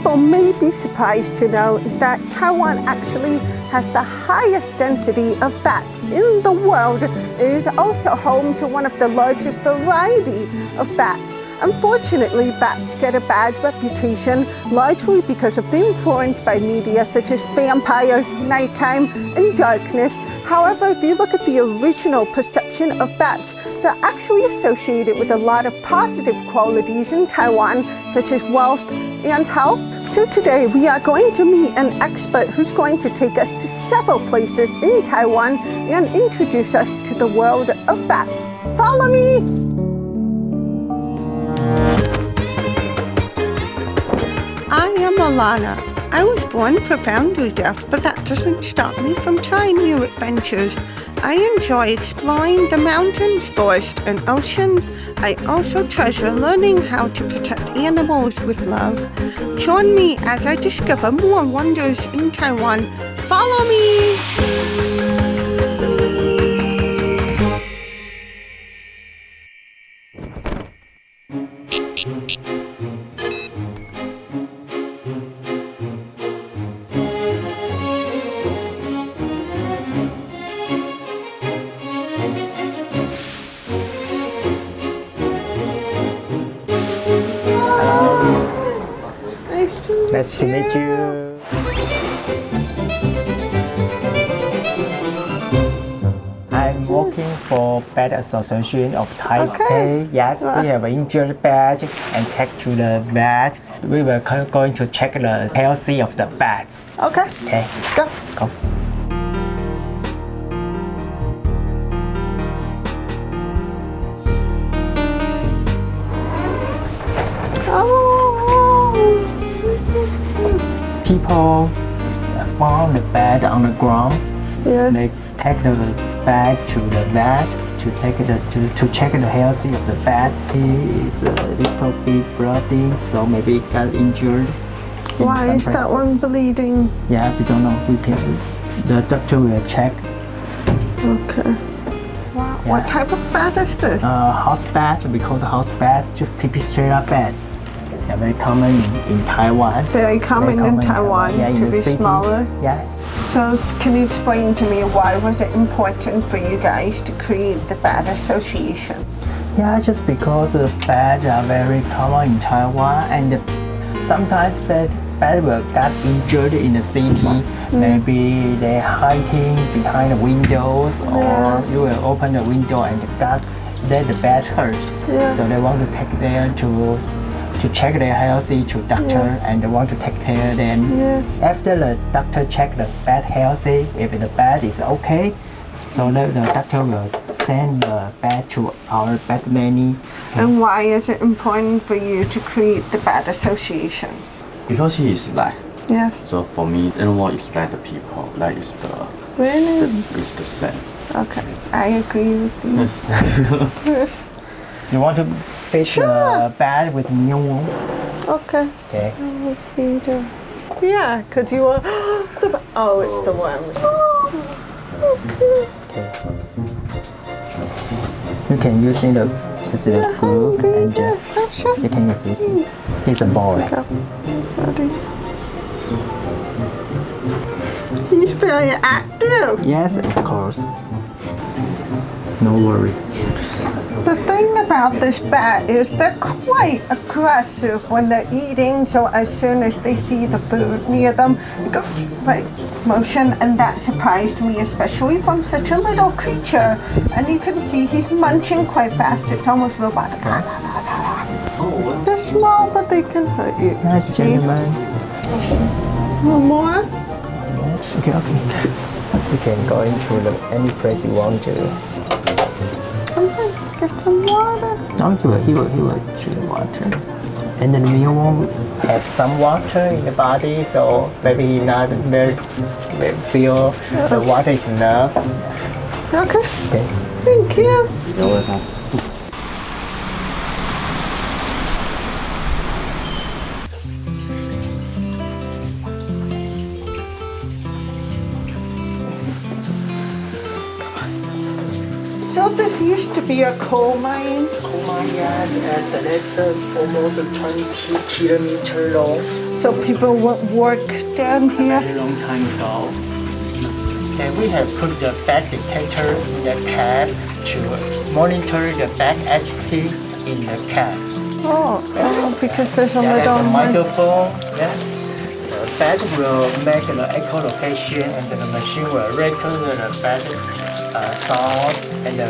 people may be surprised to know is that Taiwan actually has the highest density of bats in the world. It is also home to one of the largest variety of bats. Unfortunately, bats get a bad reputation largely because of the influence by media such as vampires, nighttime, and darkness. However, if you look at the original perception of bats, they're actually associated with a lot of positive qualities in Taiwan, such as wealth and health. So today we are going to meet an expert who's going to take us to several places in Taiwan and introduce us to the world of bats. Follow me! I am Alana. I was born profoundly deaf, but that doesn't stop me from trying new adventures. I enjoy exploring the mountains, forest, and ocean. I also treasure learning how to protect animals with love. Join me as I discover more wonders in Taiwan. Follow me! Nice to meet you. I'm working for Bat Association of Taipei. Okay. Yes, we have an injured bat and take to the vet. We were going to check the healthy of the bats. Okay. Okay, Go. go. People found the bat on the ground. Yeah. They take the bat to the vet to check the healthy of the bat. He is a little bit blooding, so maybe he got injured. Why is that one bleeding? Yeah, we don't know. The doctor will check. Okay. Wow. Yeah. What type of bat is this? House bat, we call the house bat, pipistrella bats. They're very common in Taiwan. Very common in Taiwan, yeah, to be city. smaller. Yeah. So can you explain to me why was it important for you guys to create the Bat Association? Yeah, just because the bats are very common in Taiwan, and sometimes bats will get injured in the city. Maybe they're hiding behind the windows, or you will open the window and let the bat hurt. Yeah. So they want to take them to check their healthy to doctor, and they want to take care of them. Yeah. After the doctor check the bat healthy, if the bat is okay, so the doctor will send the bat to our bat nanny. And why is it important for you to create the Bat Association? Because he is like, Yes. so for me, animal is like the people, like is Really? it's the same. Okay, I agree with you. You want to feed the bat with mealworm? Okay. Okay. I will feed her. Yeah, could you want oh, it's the worms. Okay. You can use the glue and Sure. you can feed him. He's a boy. Go. Ready? He's very active. Yes, of course. No worry. The thing about this bat is they're quite aggressive when they're eating, so as soon as they see the food near them, it goes right motion, and that surprised me, especially from such a little creature. And you can see he's munching quite fast. It's almost robotic. They're small, but they can hurt you. Nice gentleman. One more? Okay. You can go into any place you want to. Okay, get some water. No, he will drink the water. And then the mealworm have some water in the body, so maybe he not very feel the water is enough. Okay, Okay. thank you. You're welcome. So this used to be a coal mine. Yes, and it's almost 20 kilometers long. So people won't work down here. Very long time ago. And we have put the bat detector in the cab to monitor the bat activity in the cab. Oh, because there's a There's little a microphone. Yeah. The bat will make the echolocation and the machine will record the bat sound and the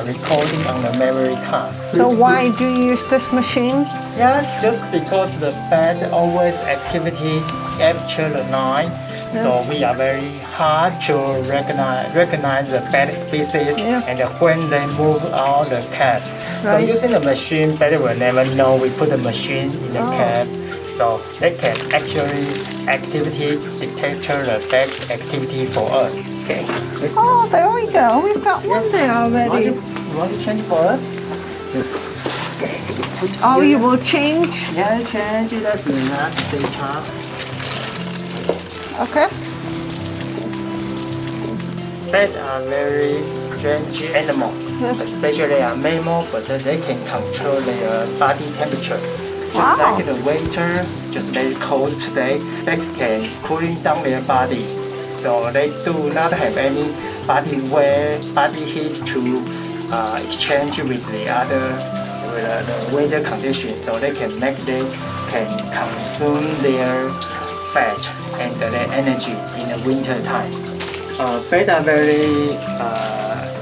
recording on the memory card. So why do you use this machine? Yeah, just because the bat always activity capture the night. So we are very hard to recognize the bat species and when they move out the cab. So Right. using the machine, bat will never know we put the machine in the cab. So they can actually activity detector the bat activity for us. Okay. Oh, there we go. We've got one there already. You want to change for us? Oh, you will change? Yeah, change. That's the last data. Okay. Bats are very strange animals, especially a mammal, but they can control their body temperature. Just like the winter, just very cold today, they can cooling down their body. So they do not have any body heat to exchange with the other the weather conditions. So they can consume their fat and their energy in the winter time. Bats are very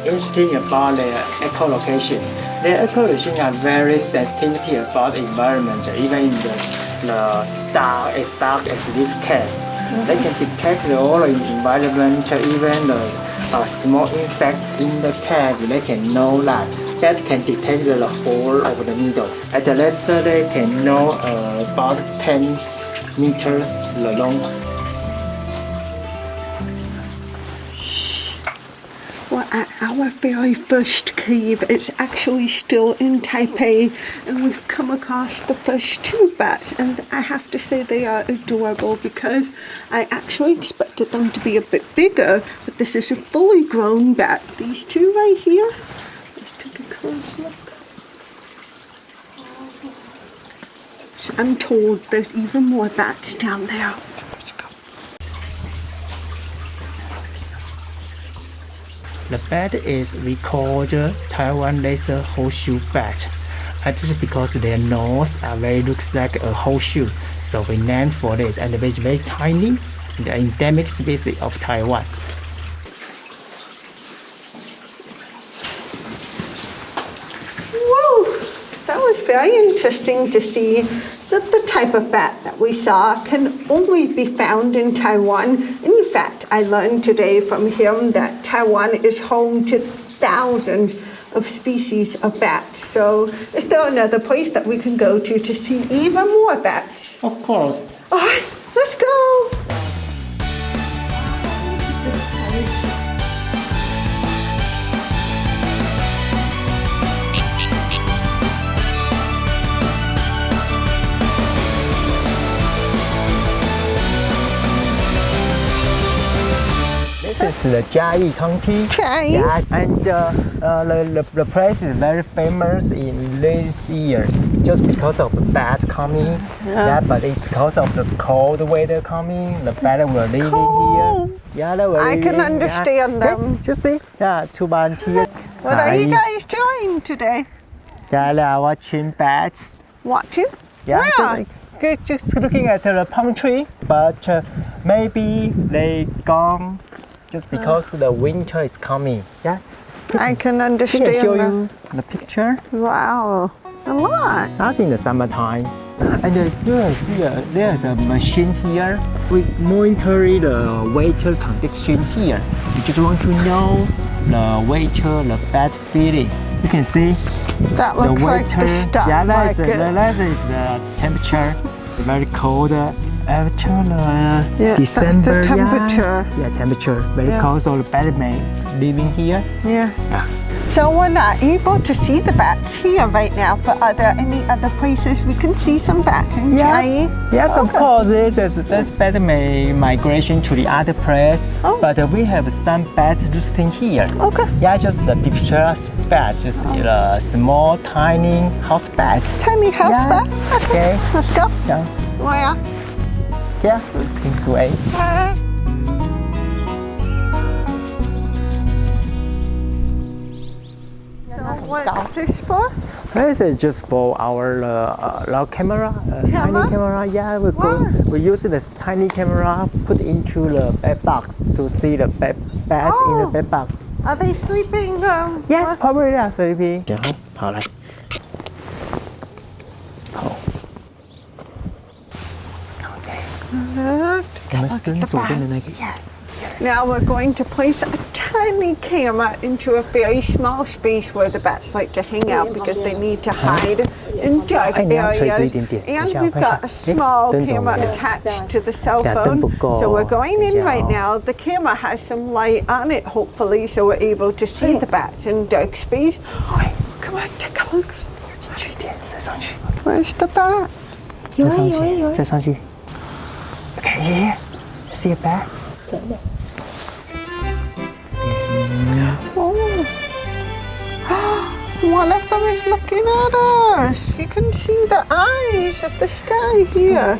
interesting about their echolocation. Their echolocation are very sensitive about the environment, even in the dark as this cave. They can detect all the environment, even the small insect in the cave. They can know that. That can detect the hole of the needle. At the last, they can know about 10 meters long. Well, at our very first cave, it's actually still in Taipei, and we've come across the first two bats, and I have to say they are adorable because I actually expected them to be a bit bigger, but this is a fully grown bat. These two right here, let's take a close look. I'm told there's even more bats down there. Let's go. The bat is we call the Taiwan laser horseshoe bat. Just because their nose are looks like a horseshoe, so we named for this. And it's very tiny, the endemic species of Taiwan. Whoa, that was very interesting to see that the type of bat that we saw can only be found in Taiwan. In fact, I learned today from him that Taiwan is home to thousands of species of bats. So is there another place that we can go to see even more bats? Of course. All right, let's go. This is the Jiayi County. Jiayi? Yes, and the place is very famous in these years just because of the bats coming. Yeah, but because of the cold weather coming, the bats were living Cold. here. Yeah, they were I can living, understand them. Okay, just see, yeah, two volunteers. What are you guys doing today? Yeah, they are watching bats. Watching? Yeah, Where? just looking at the palm tree, but maybe they gone just because the winter is coming. Yeah. I can She understand can show that. you the picture. Wow, a lot. That's in the summertime. And there's a machine here. We monitor the weather condition here. We just want to know the weather, the bat feeling. You can see That the looks like weather. the stuff. Yeah, like that is the temperature. Very cold. After Yeah, December, that's the temperature. Yeah, temperature very Yeah. cold. So the bat may living here. Yeah. Yeah. So we're not able to see the bats here right now, but are there any other places we can see some bats in Jiayi? Yes, of Okay. course. This bat may migration to the other place, Oh. but we have some bat roosting here. Okay. Yeah, just the picture bat, just a small, tiny house bat. Tiny house Yeah. bat? Okay. Let's go. Yeah. Where? Yeah, it's King's Way. What's this for? This is just for our camera, tiny camera. Yeah, we use this tiny camera put into the bed box to see the beds in the bed box. Are they sleeping? Yes, probably they are sleeping. 然后跑来，好 ，OK。我们伸左边的那个 ，Yes. Now we're going to place a tiny camera into a very small space where the bats like to hang out because they need to hide in dark areas. And we've got a small camera attached to the cell phone. So we're going in right now. The camera has some light on it, hopefully, so we're able to see the bats in dark space. Come on, take a look. 进去一点，再上去， Where's the bat? 再上去，再上去。Okay, here. See a bat? Oh. One of them is looking at us. You can see the eyes of the sky here.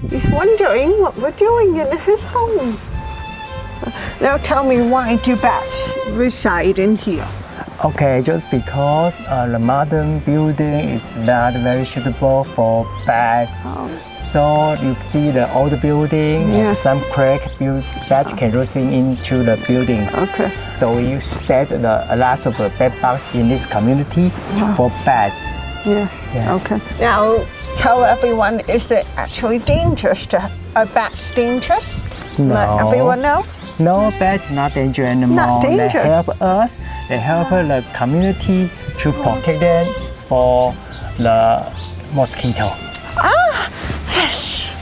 He's wondering what we're doing in his home. Now tell me, why do bats reside in here? Okay, just because the modern building is not very suitable for bats. So you see the old building, and some crack, bats can rutting into the buildings. Okay. So we set a lot of bed bugs in this community for bats. Yes. Yeah. Okay. Now tell everyone, is it actually dangerous are bats dangerous? No. Let everyone know. No, bats not dangerous anymore. Not dangerous. They help us. They help the community to protect them for the mosquito. Yes.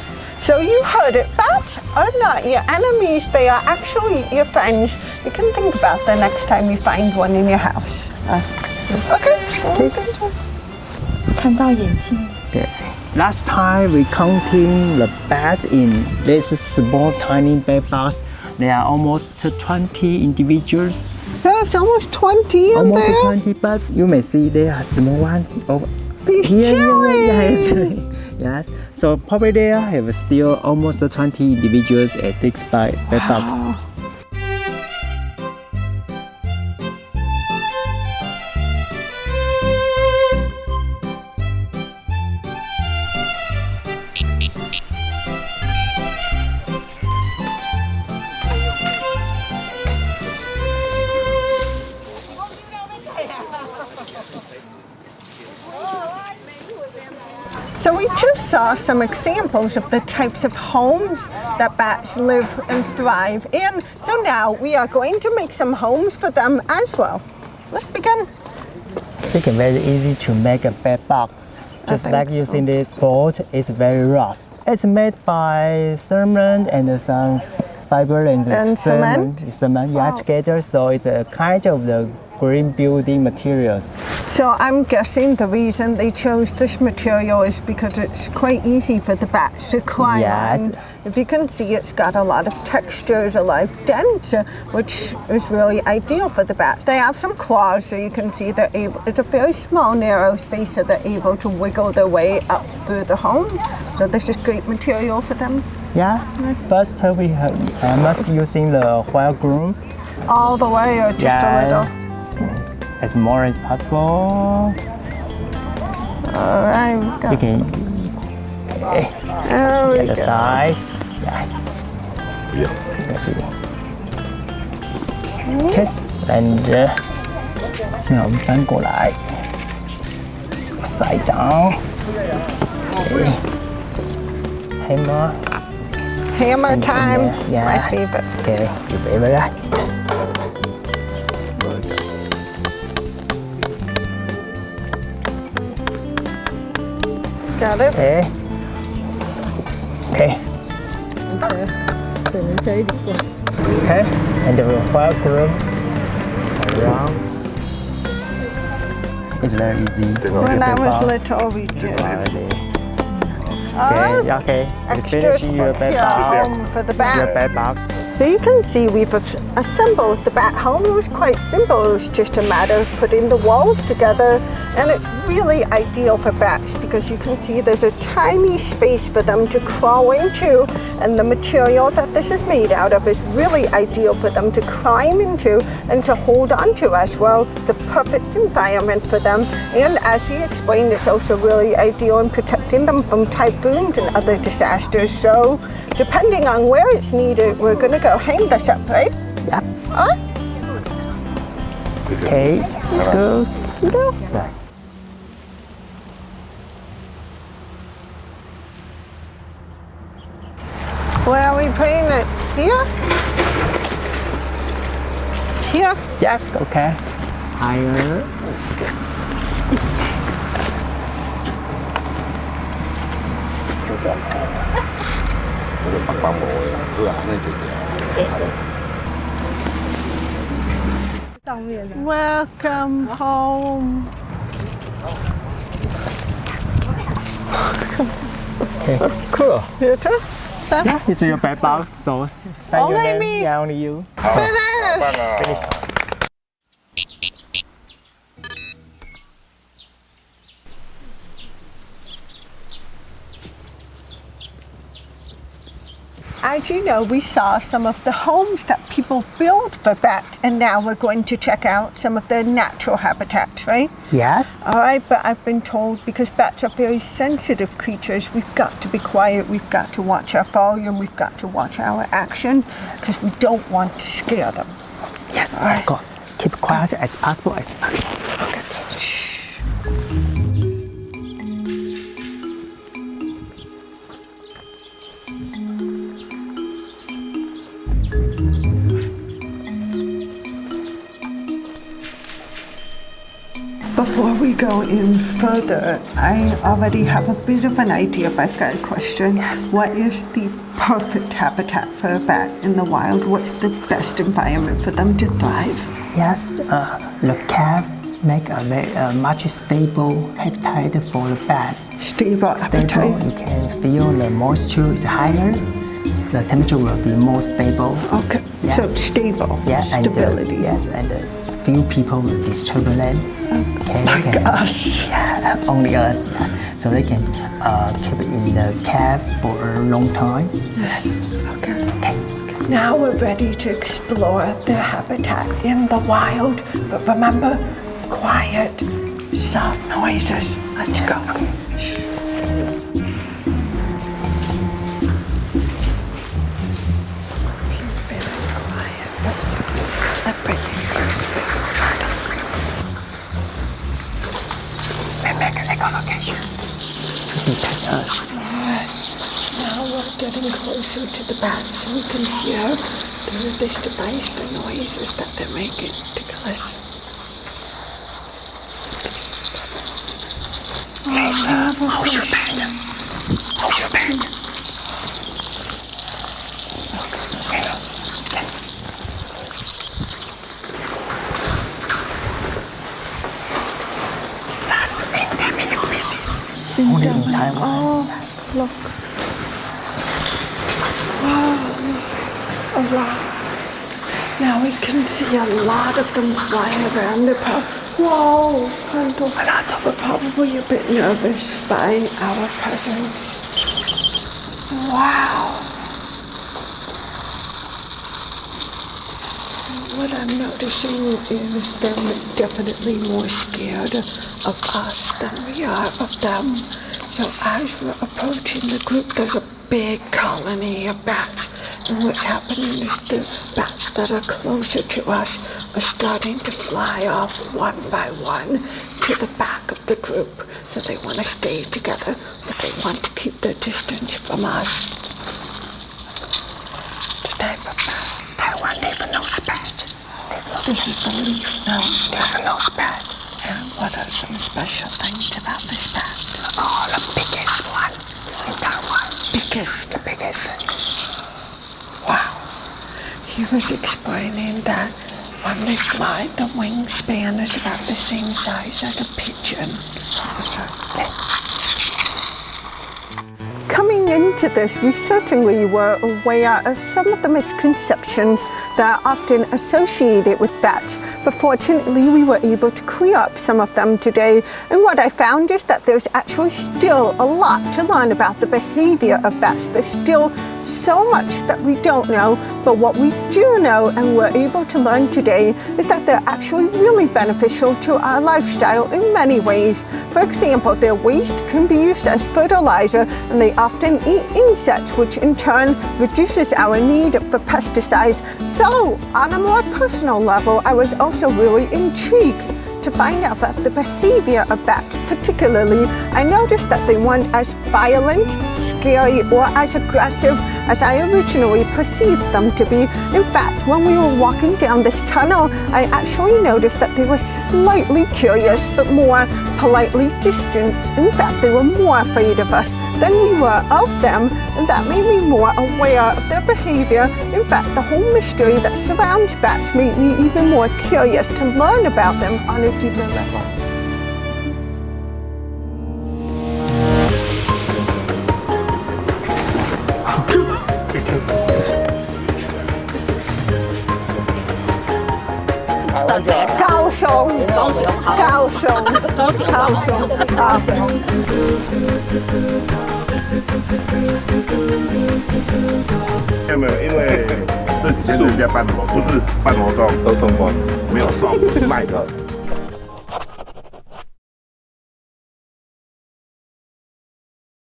So you heard it. Bats are not your enemies. They are actually your friends. You can think about that next time you find one in your house. Okay. 看到眼睛。对 Last time we counting the bats in this small tiny bed box. There are almost 20 individuals. There's almost 20 in Almost there. 20 bats. You may see there are small one over He's here. chilling. Yes. So probably there have still almost 20 individuals at this bed box. So we just saw some examples of the types of homes that bats live and thrive in. So now we are going to make some homes for them as well. Let's begin. It's very easy to make a bed box. Just like using this board, it's very rough. It's made by cement and some fiber and cement together. So it's a kind of the green building materials. So I'm guessing the reason they chose this material is because it's quite easy for the bats to climb on. If you can see, it's got a lot of textures, a lot of dents, which is really ideal for the bats. They have some claws, so you can see they're able, it's a very small, narrow space, so they're able to wiggle their way up through the home. So this is great material for them. Yeah. First, we must using the wire groom. All the way or just a little? As more as possible. All right. You can. Okay. There we The go. size. Yeah. Okay. And 那我们翻过来 ，side down. Okay. Hammer. Hammer time. Yeah. My favorite. Okay. Your favorite, right? Got it. Okay. Okay. Okay. And the wire groom around. It's very easy. When I was little, we did. Okay, okay. Extra Finish your bed secure box. home for the Your bat. bed box. So you can see we've assembled the bat home. It was quite simple. It was just a matter of putting the walls together, and it's really ideal for bats because you can see there's a tiny space for them to crawl into, and the material that this is made out of is really ideal for them to climb into and to hold on to as well. The perfect environment for them, and as he explained, it's also really ideal in protecting them from typhoons and other disasters. So depending on where it's needed, we're gonna go hang this up, right? Yep. Huh? Okay, let's go. Go. Right. Where are we putting it? Here? Here? Jack, okay. Higher. Welcome home. Okay, cool. You too? Sir? Yeah, it's your bag box, so say your Only name. me. Yeah, only you. Finish. As you know, we saw some of the homes that people build for bats, and now we're going to check out some of their natural habitats, right? Yes. All right, but I've been told because bats are very sensitive creatures, we've got to be quiet, we've got to watch our volume, we've got to watch our action, because we don't want to scare them. Yes, All right. of course. Keep quiet as possible Okay. Shh. Before we go in further, I already have a bit of an idea, but I've got a question. Yes. What is the perfect habitat for a bat in the wild? What's the best environment for them to thrive? Yes, the cave make a much stable habitat for the bats. Stable Stable, appetite. you can feel the moisture is higher. The temperature will be more stable. Okay, Yeah. so stable, Yeah, stability. and few people will disturb them. Okay, Like can, us. Yeah, only us. Yeah. So they can keep it in the cave for a long time. Yes. Okay. Okay. Now we're ready to explore their habitat in the wild. But remember, quiet, soft noises. Let's go. Shh. Be very quiet. Let's be slippery. We make an echolocation to detect us. Now we're getting closer to the bats and we can hear through this device the noises that they're making. Take a listen. How's your bed? How's your bed? That's an endemic species. Only in Taiwan. Oh, look. Wow. A lot. Now we can see a lot of them flying around. Whoa, Handle. We're probably a bit nervous by our presence. Wow. What I'm noticing is them definitely more scared of us than we are of them. So as we're approaching the group, there's a big colony of bats. And what's happening is the bats that are closer to us are starting to fly off one by one to the back of the group. So they want to stay together, but they want to keep their distance from us. The type of bat. Taiwan never knows bad. This is the leaf nose bat. Never knows bad. And what are some special things about this bat? Oh, the biggest one in Taiwan. Biggest. The biggest. Wow. He was explaining that when they fly, the wingspan is about the same size as a pigeon. Coming into this, we certainly were aware of some of the misconceptions that are often associated with bats. but fortunately we were able to clear up some of them today. And what I found is that there's actually still a lot to learn about the behavior of bats. There's still so much that we don't know, but what we do know and we're able to learn today is that they're actually really beneficial to our lifestyle in many ways. For example, their waste can be used as fertilizer, and they often eat insects, which in turn reduces our need for pesticides. So, on a more personal level, I was also really intrigued to find out about the behavior of bats. Particularly, I noticed that they weren't as violent, scary, or as aggressive as I originally perceived them to be. In fact, when we were walking down this tunnel, I actually noticed that they were slightly curious, but more politely distant. In fact, they were more afraid of us than we were of them, and that made me more aware of their behavior. In fact, the whole mystery that surrounds bats made me even more curious to learn about them on a deeper level. Cao Sông. 没有，因为这几天人家办活，不是办活动，都送光，没有送，卖的。